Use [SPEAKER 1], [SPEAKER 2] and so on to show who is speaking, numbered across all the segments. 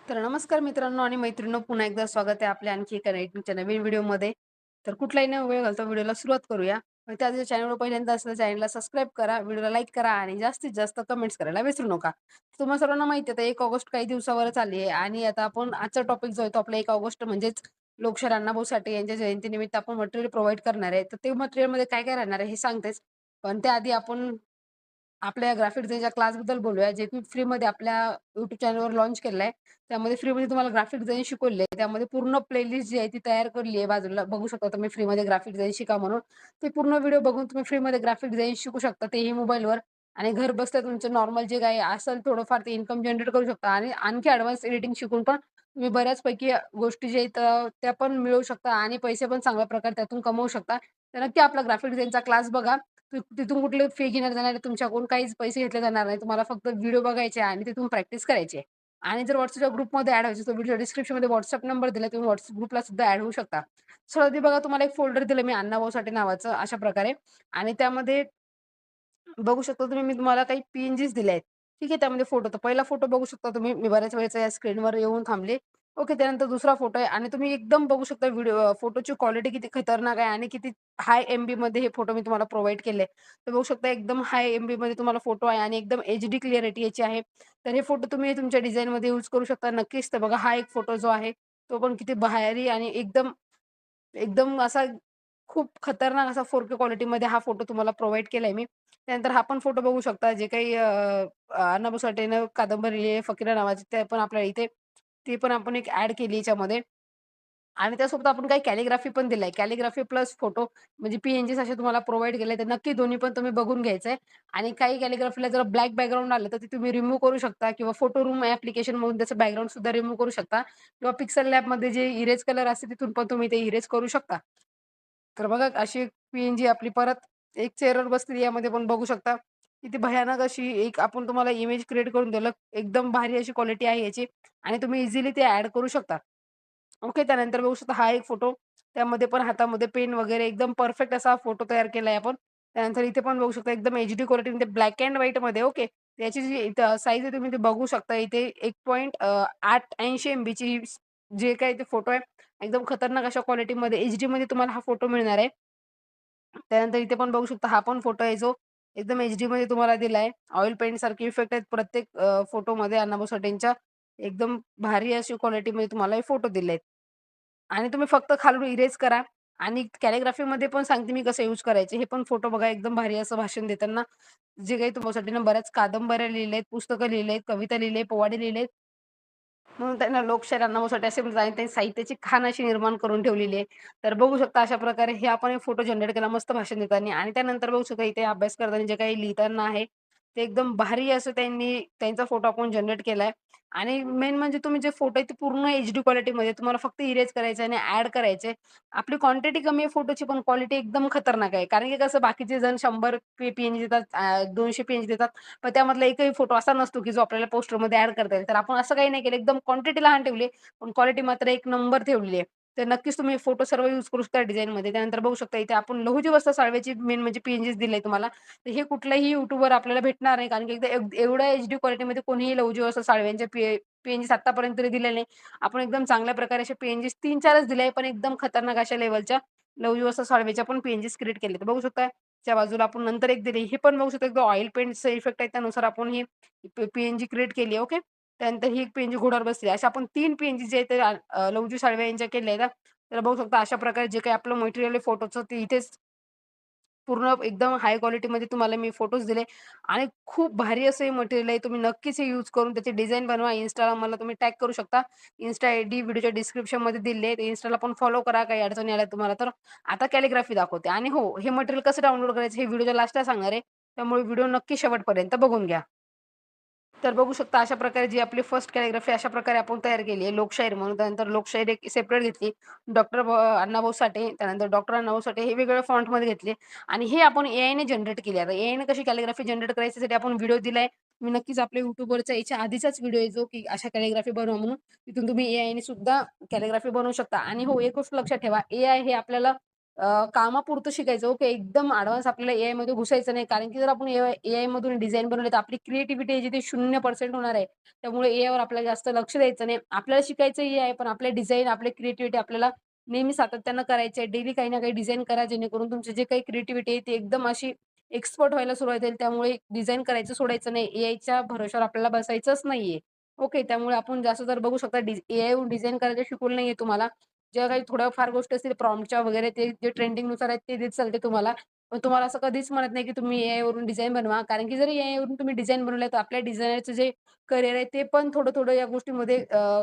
[SPEAKER 1] तर नमस्कार मित्रांनो आणि मैत्रिणींनो, पुन्हा एकदा स्वागत आहे आपल्या आणखी एका रायटिंगच्या नवीन व्हिडिओमध्ये. तर कुठलाही न वेळ घालता व्हिडिओला सुरुवात करूया. पण त्या आधी चॅनलवर पहिल्यांदा असेल तर चॅनलला सबस्क्राईब करा, व्हिडिओला लाईक करा आणि जास्तीत जास्त कमेंट्स करायला विसरू नका. तुम्हा सर्वांना माहिती आहे आता 1 ऑगस्ट काही दिवसावरच आली आहे आणि आता आपण आजचा टॉपिक जो आहे तो आपला 1 ऑगस्ट म्हणजेच लोकशाहीर अण्णाभाऊ साठे यांच्या जयंतीनिमित्त आपण मटेरियल प्रोव्हाईड करणार आहे. तर ते मटेरियलमध्ये काय-काय राहणार आहे हे सांगतेच. पण त्याआधी आपण आपल्या ग्राफिक डिझाइनच्या क्लासबद्दल बोलूया, जे की फ्रीमध्ये आपल्या YouTube चॅनलवर लॉन्च केलेलं आहे. त्यामध्ये फ्रीमध्ये तुम्हाला ग्राफिक डिझाइन शिकवले आहे. त्यामध्ये पूर्ण प्लेलिस्ट जी आहे ती तयार केली आहे बाजूला बघू शकता तुम्ही फ्रीमध्ये ग्राफिक डिझाइन शिका म्हणून. ते पूर्ण व्हिडिओ बघून तुम्ही फ्रीमध्ये ग्राफिक डिझाइन शिकू शकता तेही मोबाईलवर आणि घर बसल्या तुमचं नॉर्मल जे काही असेल थोडंफार ते इन्कम जनरेट करू शकता आणि आणखी ॲडव्हान्स एडिटिंग शिकून पण तुम्ही बऱ्याचपैकी गोष्टी ज्या आहेत त्या पण मिळवू शकता आणि पैसे पण चांगल्या प्रकारे त्यातून कमवू शकता. तर नक्की आपला ग्राफिक डिझाइनचा क्लास बघा. तिथून कुठले फी घेण्यात जाणार नाही, तुमच्याकडून काहीच पैसे घेतले जाणार नाही. तुम्हाला फक्त व्हिडिओ बघायचे आहे आणि तिथून प्रॅक्टिस करायची आहे. आणि जर WhatsAppच्या ग्रुपमध्ये ॲड व्हायचं, तर व्हिडिओ डिस्क्रिप्शनमध्ये WhatsApp नंबर दिला, तुम्ही WhatsApp ग्रुपला सुद्धा ॲड होऊ शकता. सो आधी बघा तुम्हाला एक फोल्डर दिलं मी अण्णाभाऊ साठे नावाचं अशा प्रकारे आणि त्यामध्ये बघू शकता तुम्ही मी तुम्हाला काही पी-एन-जीस दिल्या आहेत. ठीक आहे. त्यामध्ये फोटो तर पहिला फोटो बघू शकता तुम्ही. मी बऱ्याच वेळेचा या स्क्रीनवर येऊन थांबले. ओके. त्यानंतर दुसरा फोटो आहे आणि तुम्ही एकदम बघू शकता फोटोची क्वालिटी किती खतरनाक आहे आणि किती हाय एमबीमध्ये हे फोटो मी तुम्हाला प्रोव्हाईड केले. तर बघू शकता एकदम हाय एमबीमध्ये तुम्हाला फोटो आहे आणि एकदम एचडी क्लिअरिटी याची आहे. तर हे फोटो तुम्ही तुमच्या डिझाइनमध्ये यूज करू शकता नक्कीच. तर बघा हा एक फोटो जो आहे, तो पण किती भारी आणि एकदम एकदम असा खूप खतरनाक असा 4K क्वालिटीमध्ये हा फोटो तुम्हाला प्रोव्हाईड केलाय मी. त्यानंतर हा पण फोटो बघू शकता जे काही अण्णाभाऊ साठेनं कादंबरी लिहिली आहे फकीरा नावाची ते पण आपल्याला इथे ती पण आपण एक ॲड केली याच्यामध्ये. आणि त्यासोबत आपण काही कॅलिग्राफी पण दिलाय. कॅलिग्राफी प्लस फोटो म्हणजे पी-एन-जीस असे तुम्हाला प्रोव्हाईड केले. तर नक्की दोन्ही पण तुम्ही बघून घ्यायचंय. आणि काही कॅलिग्राफीला जर ब्लॅक बॅकग्राऊंड आलं, तर ते तुम्ही रिमूव्ह करू शकता किंवा फोटो रूम ॲप्लिकेशनमधून त्याचं बॅकग्राऊंड सुद्धा रिमूव्ह करू शकता किंवा पिक्सल लॅबमध्ये जे इरेज कलर असते तिथून पण तुम्ही ते इरेज करू शकता. तर बघा अशी एक पी-एन-जी आपली परत एक चेअरवर बसलेली यामध्ये पण बघू शकता. किती भयानक अशी एक आपण तुम्हाला इमेज क्रिएट करून दिलं. एकदम भारी अशी क्वालिटी आहे याची आणि तुम्ही इझिली ते ॲड करू शकता. ओके. त्यानंतर बघू शकता हा एक फोटो. त्यामध्ये पण हातामध्ये पेन वगैरे एकदम परफेक्ट असा फोटो तयार केलाय आपण. त्यानंतर इथे पण बघू शकता एकदम एचडी क्वालिटीमध्ये ब्लॅक एंड व्हाईटमध्ये ओके. त्याची जी साईज आहे तुम्ही ते बघू शकता इथे 1.880 एमबीची जे काही ते फोटो आहे एकदम खतरनाक अशा क्वालिटीमध्ये एचडीमध्ये तुम्हाला हा फोटो मिळणार आहे. त्यानंतर इथे पण बघू शकता हा पण फोटो आहे जो एकदम एचडीमध्ये तुम्हाला दिलाय. ऑइल पेंट सारखे इफेक्ट आहेत प्रत्येक फोटोमध्ये अण्णाभाऊ साठेंच्या. एकदम भारी अशी क्वालिटीमध्ये तुम्हाला हे फोटो दिलेत. आणि तुम्ही फक्त खालून इरेज करा आणि कॅलिग्राफीमध्ये पण सांगते मी कसं यूज करायचे. हे पण फोटो बघा एकदम भारी असं भाषण देताना जे काही तुमच्यासाठी बऱ्याच कादंबऱ्या लिहिल्या आहेत, पुस्तकं लिहिली आहेत, कविता लिहिली आहे, पोवाडे लिहिले आहेत. म्हणून त्यांना लोकशाहीर अण्णाभाऊसाठी असे म्हणतात आणि त्यांनी साहित्याची खाण अशी निर्माण करून ठेवलेली आहे. तर बघू शकता अशा प्रकारे हे आपण एक फोटो जनरेट केला मस्त भाषण देताना आणि त्यानंतर बघू शकता इथे अभ्यास करताना जे काही लिहिताना आहे, ते एकदम भारी असं त्यांनी त्यांचा फोटो आपण जनरेट केलाय आणि मेन म्हणजे तुम्ही जे फोटो आहे ते पूर्ण एचडी क्वालिटीमध्ये तुम्हाला फक्त इरेज करायचं आणि ॲड करायचे. आपली क्वांटिटी कमी आहे फोटोची पण क्वालिटी एकदम खतरनाक आहे. कारण की कसं बाकीचे जण 100 पी-एन-जी देतात, 200 पी-एन-जी देतात. पण त्यामधला एकही फोटो असा नसतो, की जो आपल्याला पोस्टरमध्ये ॲड करता येईल. तर आपण असं काही नाही केलं. एकदम क्वांटिटी लहान ठेवली, पण क्वालिटी मात्र एक नंबर ठेवलेली आहे. तर नक्कीच तुम्ही फोटो सर्व यूज करू शकता डिझाइनमध्ये. त्यानंतर बघू शकता इथे आपण लहुजी वस्त्र साळवेची मेन म्हणजे पी-एन-जीच दिलंय तुम्हाला. तर हे कुठल्याही YouTubeवर आपल्याला भेटणार नाही. कारण की एकदा एवढ्या एचडी क्वालिटीमध्ये कोणीही लहुजी वस्त्र साळव्यांचे पी-एन-जीस आत्तापर्यंत तरी दिले नाही. आपण एकदम चांगल्या प्रकारे असे पी-एन-जीस 3-4च दिले आहे, पण एकदम खतरनाक अशा लेव्हलच्या लहुजी वस्त्र साळवेच्या पण पी-एन-जीस क्रिएट केले. तर बघू शकता त्या बाजूला आपण नंतर एक दिली. हे पण बघू शकता एकदम ऑइल पेंटचा इफेक्ट आहे त्यानुसार आपण ही पी-एन-जी क्रिएट केली आहे. ओके. त्यानंतर ही एक पी-एन-जी घोड्यावर बसली. अशा आपण 3 पी-एन-जी जे आहेत ते लवजू साळवे यांच्या केल्या आहेत. तर बघू शकता अशा प्रकारे जे काही आपलं मटेरियल आहे फोटोचं ते इथेच पूर्ण एकदम हाय क्वालिटीमध्ये तुम्हाला मी फोटोज दिले आणि खूप भारी असं हे मटेरियल आहे. तुम्ही नक्कीच हे यूज करून त्याची डिझाइन बनवा. Instaला मला तुम्ही टॅग करू शकता. Insta आयडी व्हिडिओच्या डिस्क्रिप्शनमध्ये दिली आहे. Instaला पण फॉलो करा. काही अडचणी आल्या तुम्हाला तर. आता कॅलिग्राफी दाखवते आणि हो, हे मटेरियल कसं डाउनलोड करायचं हे व्हिडिओच्या लास्टला सांगणार आहे. त्यामुळे व्हिडिओ नक्की शेवटपर्यंत बघून घ्या. तर बघू शकता अशा प्रकारे जी आपली फर्स्ट कॅलिग्राफी अशा प्रकारे आपण तयार केली आहे लोकशाहीर म्हणून. त्यानंतर लोकशाहीर एक सेपरेट घेतली. अण्णाभाऊ साठे, त्यानंतर डॉक्टर अण्णाभाऊ साठे हे वेगवेगळ्या फॉन्टमध्ये घेतले आणि हे आपण एआयने जनरेट केली. आता एआयने कशी कॅलिग्राफी जनरेट करायची यासाठी आपण व्हिडिओ दिलाय. तुम्ही नक्कीच आपल्या YouTubeवरचा याच्या आधीचाच व्हिडिओ आहे जो की अशा कॅलिग्राफी बनवा म्हणून. तिथून तुम्ही एआयने सुद्धा कॅलिग्राफी बनवू शकता आणि हो, एक गोष्ट लक्षात ठेवा, एआय हे आपल्याला कामापुरतं शिकायचं. ओके. एकदम ॲडव्हान्स आपल्याला एआयमध्ये घुसायचं नाही. कारण की जर आपण एआयमधून डिझाइन बनवले तर आपली क्रिएटिव्हिटी आहे जी ती 0% होणार आहे. त्यामुळे एआयवर आपल्याला जास्त लक्ष द्यायचं नाही. आपल्याला शिकायचं एआय पण आपले डिझाइन, आपली क्रिएटिव्हिटी आपल्याला नेहमी सातत्यानं करायची आहे. डेली काही ना काही डिझाइन करा जेणेकरून तुमची जे काही क्रिएटिव्हिटी आहे ती एकदम अशी एक्सपर्ट व्हायला सुरुवात होईल. त्यामुळे डिझाइन करायचं सोडायचं नाही. एआयच्या भरोश्यावर आपल्याला बसायचंच नाहीये. ओके. त्यामुळे आपण जास्त जर बघू शकता एआयवरून डिझाइन करायचं शिकवलं नाहीये तुम्हाला. ज्या काही थोड्याफार गोष्टी असतील प्रॉम्प्टच्या वगैरे ते जे ट्रेंडिंगनुसार आहेत ते देत चालते तुम्हाला. पण तुम्हाला असं कधीच म्हणत नाही की तुम्ही एआयवरून डिझाइन बनवा. कारण की जर एआयवरून तुम्ही डिझाइन बनवलं तर आपल्या डिझायनरचं जे करियर आहे ते पण थोडं-थोडं या गोष्टीमध्ये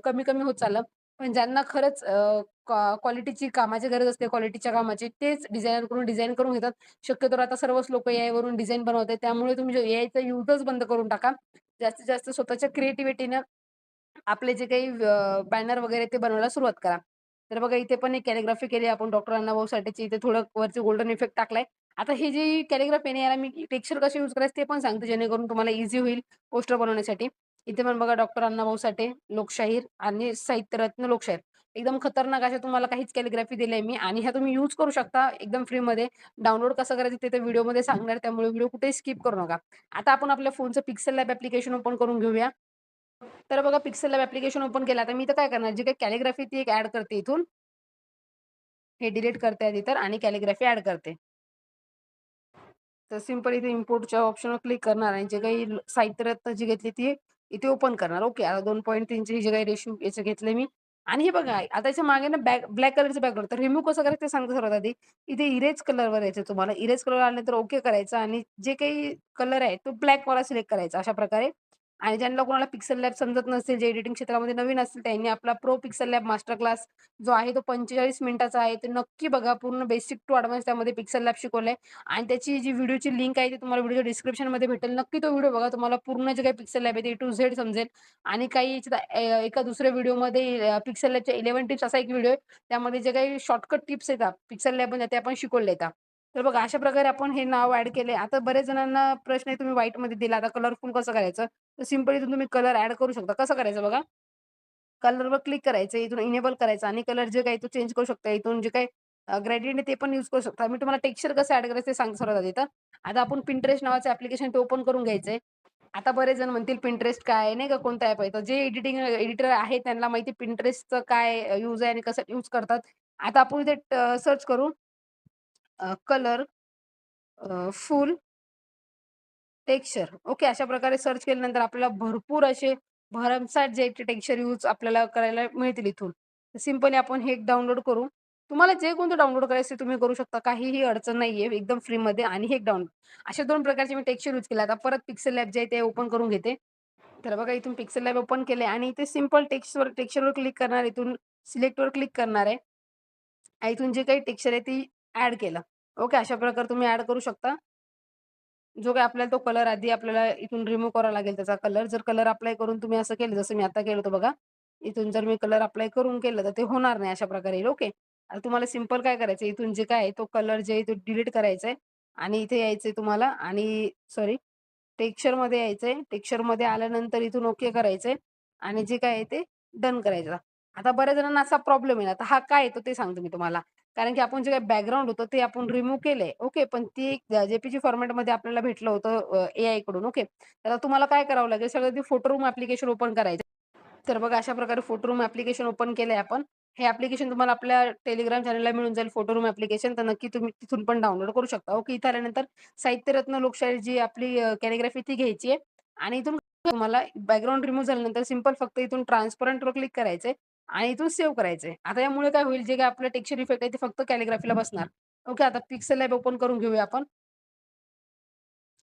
[SPEAKER 1] कमी-कमी होत चाललं. पण ज्यांना खरंच क्वालिटीची कामाची गरज असते, क्वालिटीच्या कामाची तेच डिझायनरकडून डिझाइन करून घेतात. शक्यतो आता सर्वच लोकं एआयवरून डिझाइन बनवत आहेत. त्यामुळे तुम्ही जो एआयचा युजच बंद करून टाका. जास्तीत जास्त स्वतःच्या क्रिएटिव्हिटीनं आपले जे काही बॅनर वगैरे ते बनवायला सुरुवात करा. तर बघा इथे पण एक कॅलिग्राफी केली आपण डॉक्टर अण्णाभाऊ साठेची. इथे थोडं वरती गोल्डन इफेक्ट टाकलाय. आता ही जी कॅलिग्राफी आहे ना, याला मी टेक्स्चर कसे यूज करायचे ते पण सांगते जेणेकरून तुम्हाला ईझी होईल पोस्टर बनवण्यासाठी. इथे पण बघा डॉक्टर अण्णाभाऊ साठे, लोकशाहीर आणि साहित्यरत्न लोकशाहीर. एकदम खतरनाक अशा तुम्हाला काहीच कॅलिग्राफी दिली मी आणि ह्या तुम्ही यूज करू शकता एकदम फ्रीमध्ये. डाउनलोड कसं करायचं ते तर व्हिडिओमध्ये सांगणार त्यामुळे व्हिडिओ कुठेही स्किप करू नका. आता आपण आपल्या फोनचं पिक्सेल लॅब ॲप्लिकेशन ओपन करून घेऊया. तर बघा पिक्सेल लॅब ॲप्लिकेशन ओपन केलं. आता मी इथं काय करणार, जी काही कॅलिग्राफी ती एक ॲड करते इथून. हे डिलीट करते आधी तर आणि कॅलिग्राफी ॲड करते. तर सिंपल इथे इम्पोर्टच्या ऑप्शनवर क्लिक करणार आणि जे काही साहित्यरत्न जी घेतली ती इथे ओपन करणार. ओके. आता 2.3 ची जे काही रेशो याचं घेतलंय मी आणि हे बघा आता याच्या मागे ना ब्लॅक कलरचं बॅकग्राऊंड तर रिमूव्ह कसं करायचं ते सांगते सर्वात आधी. इथे इरेज कलरवर यायचं तुम्हाला. इरेज कलर आल्यानंतर ओके करायचं आणि जे काही कलर आहे तो ब्लॅकवाला सिलेक्ट करायचा अशा प्रकारे आणि ज्यांना कोणाला पिक्सेल लॅब समजत नसेल, जे एडिटिंग क्षेत्रामध्ये नवीन असतील त्यांनी आपला pro pixel lab master class जो आहे तो 45 मिनिटाचा आहे. ते नक्की बघा. पूर्ण बेसिक टू एडवान्स त्यामध्ये पिक्सेल लॅब शिकवलंय. आणि त्याची जी व्हिडिओची लिंक आहे ती तुम्हाला व्हिडिओच्या डिस्क्रिप्शनमध्ये भेटेल. नक्की तो व्हिडिओ बघा. तुम्हाला पूर्ण जे काही पिक्सेल लॅब आहे ते ए टू झेड समजेल आणि काही याच्यात एका दुसऱ्या व्हिडिओमध्ये पिक्सेल लॅबच्या 11 टिप्स असा एक व्हिडिओ आहे. त्यामध्ये जे काही शॉर्टकट टिप्स येतात पिक्सेल लॅबमध्ये ते आपण शिकवले येतात. तर बघा अशा प्रकारे आपण हे नाव ॲड केले. आता बऱ्याच जणांना प्रश्न आहे तुम्ही व्हाईटमध्ये दिला आता कलरफुल कसं करायचं? तर सिंपल इथून तुम्ही कलर ॲड करू शकता. कसं करायचं बघा? कलरवर क्लिक करायचं, इथून इनेबल करायचं आणि कलर जे काही तो चेंज करू शकता. इथून जे काही ग्रेडियंट आहे ते पण यूज करू शकता. मी तुम्हाला टेक्स्चर कसं ॲड करायचं ते सांगतो सर्वात आधी तर. आता आपण Pinterest नावाचं ॲप्लिकेशन ते ओपन करून घ्यायचंय. आता बरेच जण म्हणतील Pinterest काय आहे नाही का, कोणता ॲप आहे? तर जे एडिटर आहे त्यांना माहिती Pinterestचं काय यूज आहे आणि कसं यूज करतात. आता आपण इथे सर्च करू कलर फुल टेक्स्चर. ओके. अशा प्रकारे सर्च केल्यानंतर आपल्याला भरपूर असे भरमसाठ जे टेक्स्चर यूज आपल्याला करायला मिळतील इथून. सिंपली आपण हे डाउनलोड करू. तुम्हाला जे कोणतं डाउनलोड करायचं ते तुम्ही करू शकता. काहीही अडचण नाहीये. एकदम फ्रीमध्ये आणि हे एक डाउनलोड. अशा 2 प्रकारचे मी टेक्स्चर यूज केले. आता परत पिक्सेल लॅब जे आहे ते ओपन करून घेते. तर बघा इथून पिक्सेल लॅब ओपन केले आणि इथे सिंपल टेक्स्चरवर क्लिक करणार. इथून सिलेक्टवर क्लिक करणार आहे. आणि इथून जे काही टेक्स्चर आहे ती ॲड केलं. ओके. अशा प्रकारे तुम्ही ॲड करू शकता. जो काही आपल्याला तो कलर आधी आपल्याला इथून रिमूव्ह करावा लागेल त्याचा कलर. जर कलर अप्लाय करून तुम्ही असं केलं, जसं मी आता केलं होतं बघा. इथून जर मी कलर अप्लाय करून केलं, तर ते होणार नाही अशा प्रकारे येईल. ओके. आता तुम्हाला सिंपल काय करायचं इथून जे काय आहे तो कलर जे आहे तो डिलीट करायचा आहे आणि इथे यायचंय तुम्हाला आणि सॉरी टेक्स्चरमध्ये यायचंय. टेक्स्चरमध्ये आल्यानंतर इथून ओके करायचंय आणि जे काय आहे ते डन करायचं. आता बऱ्याच जणांना असा प्रॉब्लेम आहे. आता हा काय येतो ते सांगतो मी तुम्हाला. कारण की आपण जे काही बॅकग्राऊंड होतं ते आपण रिमूव्ह केलंय. ओके. पण ती जे-पी-जी फॉर्मॅटमध्ये आपल्याला भेटलं होतं एआयकडून. ओके. तर आता तुम्हाला काय करावं लागेल सगळं ते फोटो रूम ॲप्लिकेशन ओपन करायचं. तर बघा अशा प्रकारे फोटो रूम ॲप्लिकेशन ओपन केलंय आपण. हे ॲप्लिकेशन तुम्हाला आपल्या Telegram चॅनलला मिळून जाईल फोटो रूम ॲप्लिकेशन. तर नक्की तुम्ही तिथून पण डाउनलोड करू शकता. ओके. इथे आल्यानंतर साहित्यरत्न लोकशाहीर जी आपली कॅलिग्राफी ती घ्यायची आहे आणि इथून तुम्हाला बॅकग्राऊंड रिमूव्ह झाल्यानंतर सिंपल फक्त इथून ट्रान्सपरंटवर क्लिक करायचंय आणि इथून सेव्ह करायचंय. आता यामुळे काय होईल जे काही आपलं टेक्स्चर इफेक्ट आहे ते फक्त कॅलिग्राफीला बसणार. ओके. आता पिक्सेल लॅब ओपन करून घेऊया आपण.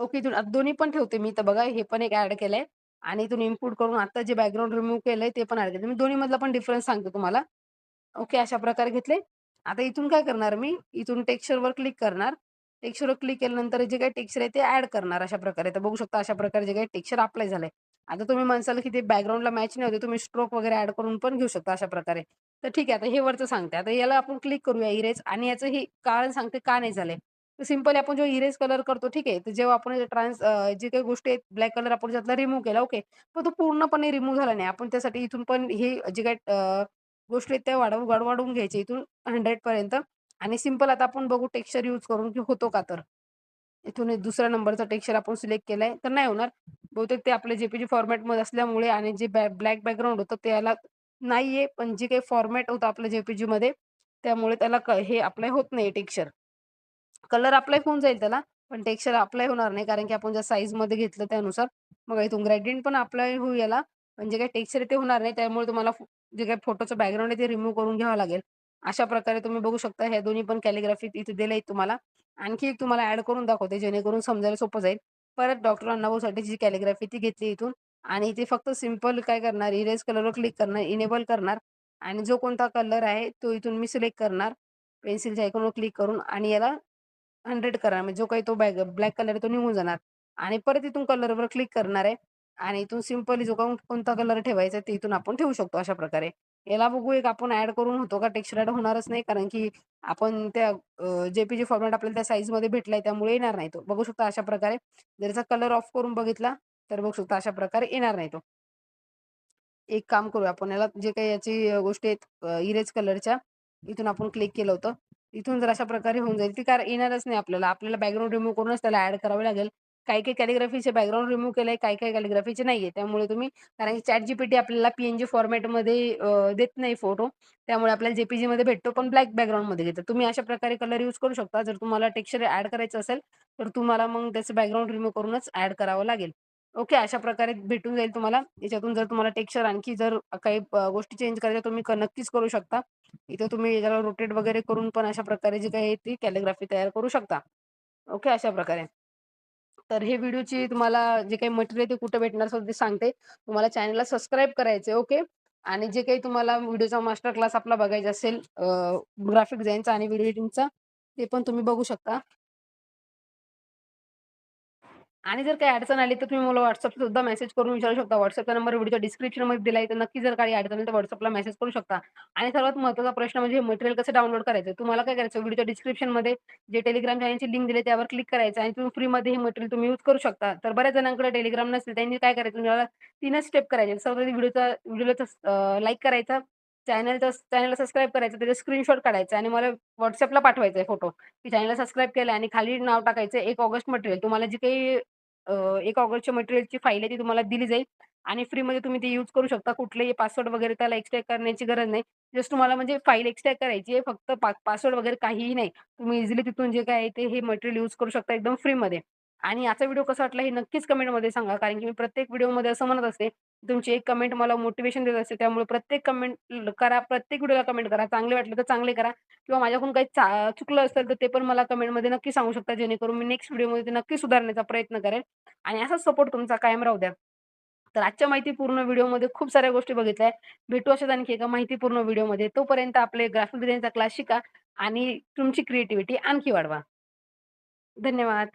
[SPEAKER 1] ओके. इथून आता दोन्ही पण ठेवते मी. तर बघा हे पण एक ॲड केलंय आणि इथून इम्पोर्ट करून आता जे बॅकग्राऊंड रिमूव्ह केलंय ते पण ॲड केलं. मी दोन्हीमधला पण डिफरन्स सांगते तुम्हाला. ओके. अशा प्रकारे घेतले. आता इथून काय करणार मी, इथून टेक्स्चरवर क्लिक करणार. टेक्स्चरवर क्लिक केल्यानंतर जे काही टेक्स्चर आहे ते ॲड करणार अशा प्रकारे. तर बघू शकता अशा प्रकारे जे काही टेक्स्चर अप्लाय झालंय. आता तुम्ही म्हणसाल की ते बॅकग्राऊंडला मॅच नाही होते. तुम्ही स्ट्रोक वगैरे ॲड करून पण घेऊ शकता अशा प्रकारे. तर ठीक आहे. आता हे वरचं सांगते. आता याला आपण क्लिक करूया इरेज आणि याचं हे कारण सांगते का नाही झालंय. तर सिंपली आपण जो इरेज कलर करतो ठीक आहे. तर जेव्हा आपण जे काही गोष्टी आहेत ब्लॅक कलर आपण त्यातला रिमूव्ह केला ओके. पण तो पूर्णपणे रिमूव्ह झाला नाही. आपण त्यासाठी इथून पण हे जे काही गोष्टी आहेत त्या वाढवून घ्यायच्या इथून 100 पर्यंत आणि सिंपल आता आपण बघू टेक्स्चर यूज करून की होतो का तर. इथून एक दुसऱ्या नंबरचा टेक्स्चर आपण सिलेक्ट केलाय तर नाही होणार. बहुतेक ते आपल्या जे फॉर्मॅटमध्ये असल्यामुळे आणि जे ब्लॅक बॅकग्राऊंड होतं त्याला नाहीये, पण जे काही फॉर्मॅट होतं आपलं जे त्यामुळे त्याला हे अप्लाय होत नाही टेक्स्चर. कलर अप्लाय होऊन जाईल त्याला, पण टेक्स्चर अप्लाय होणार नाही कारण की आपण ज्या साईजमध्ये घेतलं त्यानुसार. मग इथून ग्रेडियंट पण अप्लाय होईल याला, पण जे काही टेक्स्चर ते होणार नाही. त्यामुळे तुम्हाला जे काही फोटोचं बॅकग्राऊंड आहे ते रिमूव्ह करून घ्यावं लागेल. अशा प्रकारे तुम्ही बघू शकता ह्या दोन्ही पण कॅलिग्राफी इथे दिलंय तुम्हाला. आणखी एक तुम्हाला ॲड करून दाखवते जेणेकरून समजायला सोपं जाईल. परत डॉक्टर अण्णाभाऊसाठी जी कॅलिग्राफी ती घेतली इथून आणि इथे फक्त सिंपल काय करणार, इरेज कलरवर क्लिक करणार, इनेबल करणार आणि जो कोणता कलर आहे तो इथून मी सिलेक्ट करणार. पेन्सिलच्या आयकॉनवर क्लिक करून आणि याला 100 करा. म्हणजे जो काही तो ब्लॅक कलर आहे तो निघून जाणार आणि परत इथून कलरवर क्लिक करणार आहे आणि इथून सिंपली जो कोणता कलर ठेवायचा ते इथून आपण ठेवू शकतो अशा प्रकारे. याला बघू एक आपण ॲड करून होतो का टेक्स्चर ॲड होणारच नाही कारण की आपण त्या फॉर्मॅट आपल्याला त्या साईजमध्ये भेटलाय त्यामुळे येणार नाही तो. बघू शकता अशा प्रकारे जर याचा कलर ऑफ करून बघितला तर बघू शकता अशा प्रकारे येणार नाही तो. एक काम करूया आपण याला जे काही याची गोष्टी आहेत इरेज कलरच्या इथून आपण क्लिक केलं होतं. इथून जर अशा प्रकारे होऊन जाईल ती कार येणारच नाही आपल्याला. आपल्याला बॅकग्राऊंड रिमूव्ह करूनच त्याला ॲड करावे लागेल. काही-काही कॅलिग्राफीचे बॅकग्राऊंड रिमूव्ह केलंय, काही-काही कॅलिग्राफीचे नाहीये. त्यामुळे तुम्ही कारण की ChatGPT आपल्याला PNG फॉर्मॅटमध्ये देत नाही फोटो. त्यामुळे आपल्याला जे-पी-जीमध्ये भेटतो पण ब्लॅक बॅकग्राऊंडमध्ये देतं. तुम्ही अशा प्रकारे कलर यूज करू शकता. जर तुम्हाला टेक्स्चर ॲड करायचं असेल, तर तुम्हाला मग त्याचं बॅकग्राऊंड रिमूव्ह करूनच ॲड करावं लागेल. ओके. अशा प्रकारे भेटून जाईल तुम्हाला. याच्यातून जर तुम्हाला टेक्स्चर आणखी जर काही गोष्टी चेंज करायच्या तुम्ही नक्कीच करू शकता. इथं तुम्ही याला रोटेट वगैरे करून पण अशा प्रकारे जी काही आहे ती कॅलिग्राफी तयार करू शकता. ओके. अशा प्रकारे. तर हे व्हिडिओची तुम्हाला जे काही मटेरियल ते कुठे भेटणार असेल ते सांगते. तुम्हाला चॅनलला सबस्क्राईब करायचं ओके. आणि जे काही तुम्हाला व्हिडिओचा मास्टर क्लास आपला बघायचा असेल ग्राफिक डिझाइनचा आणि व्हिडिओ एडिटिंगचा ते पण तुम्ही बघू शकता. आणि जर काही अडचण आली तर तुम्ही मला WhatsAppला सुद्धा मेसेज करून विचारू शकता. WhatsAppचा नंबर व्हिडिओच्या डिस्क्रिप्शनमध्ये दिला आहे. तर नक्की जर काही अडचण आली तर WhatsAppला मेसेज करू शकता. आणि सर्वात महत्त्वाचा प्रश्न म्हणजे मटेरियल कसं डाउनलोड करायचं? तुम्हाला काय करायचं व्हिडिओच्या डिस्क्रिप्शनमध्ये जे Telegram चॅनलची लिंक दिली त्यावर क्लिक करायचं आणि तुम्ही फ्रीमध्ये हे मटेरियल तुम्ही यूज करू शकता. तर बऱ्याच जणांकडे Telegram नसेल त्यांनी काय करायचं तुम्हाला 3च स्टेप करायचे. सर्वात व्हिडिओला लाईक करायचा, चॅनलला सबस्क्राईब करायचं, त्याचा स्क्रीनशॉट काढायचा आणि मला WhatsAppला पाठवायचा आहे फोटो. की चॅनलला सबस्क्राईब केलं आणि खाली नाव टाकायचं 1 ऑगस्ट मटेरियल. तुम्हाला जी काही 1 ऑगस्टच्या मटेरियलची फाईल आहे ती तुम्हाला दिली जाईल आणि फ्रीमध्ये तुम्ही ती यूज करू शकता. कुठलेही पासवर्ड वगैरे त्याला एक्स्ट्रॅक्ट करण्याची गरज नाही. जस्ट तुम्हाला म्हणजे फाईल एक्स्ट्रॅक्ट करायची आहे. फक्त पासवर्ड वगैरे काहीही नाही. तुम्ही इझिली तिथून जे काही आहे ते हे मटेरियल यूज करू शकता एकदम फ्रीमध्ये. आणि याचा व्हिडिओ कसा वाटला हे नक्कीच कमेंटमध्ये सांगा. कारण की मी प्रत्येक व्हिडिओमध्ये असं म्हणत असते, तुमची एक कमेंट मला मोटिव्हेशन देत असते. त्यामुळे प्रत्येक कमेंट करा, प्रत्येक व्हिडिओला कमेंट करा. चांगले वाटले तर चांगले करा किंवा माझ्याकडून काही चुकलं असेल तर ते पण मला कमेंटमध्ये नक्की सांगू शकता. जेणेकरून मी नेक्स्ट व्हिडिओमध्ये ते नक्की सुधारण्याचा प्रयत्न करेन. आणि असाच सपोर्ट तुमचा कायम राहू द्या. तर आजच्या माहितीपूर्ण व्हिडिओमध्ये खूप साऱ्या गोष्टी बघितल्या. भेटू अशाच आणखी एका माहितीपूर्ण व्हिडिओमध्ये. तोपर्यंत आपले ग्राफिक डिझाइनचा क्लास शिका आणि तुमची क्रिएटिव्हिटी आणखी वाढवा. धन्यवाद.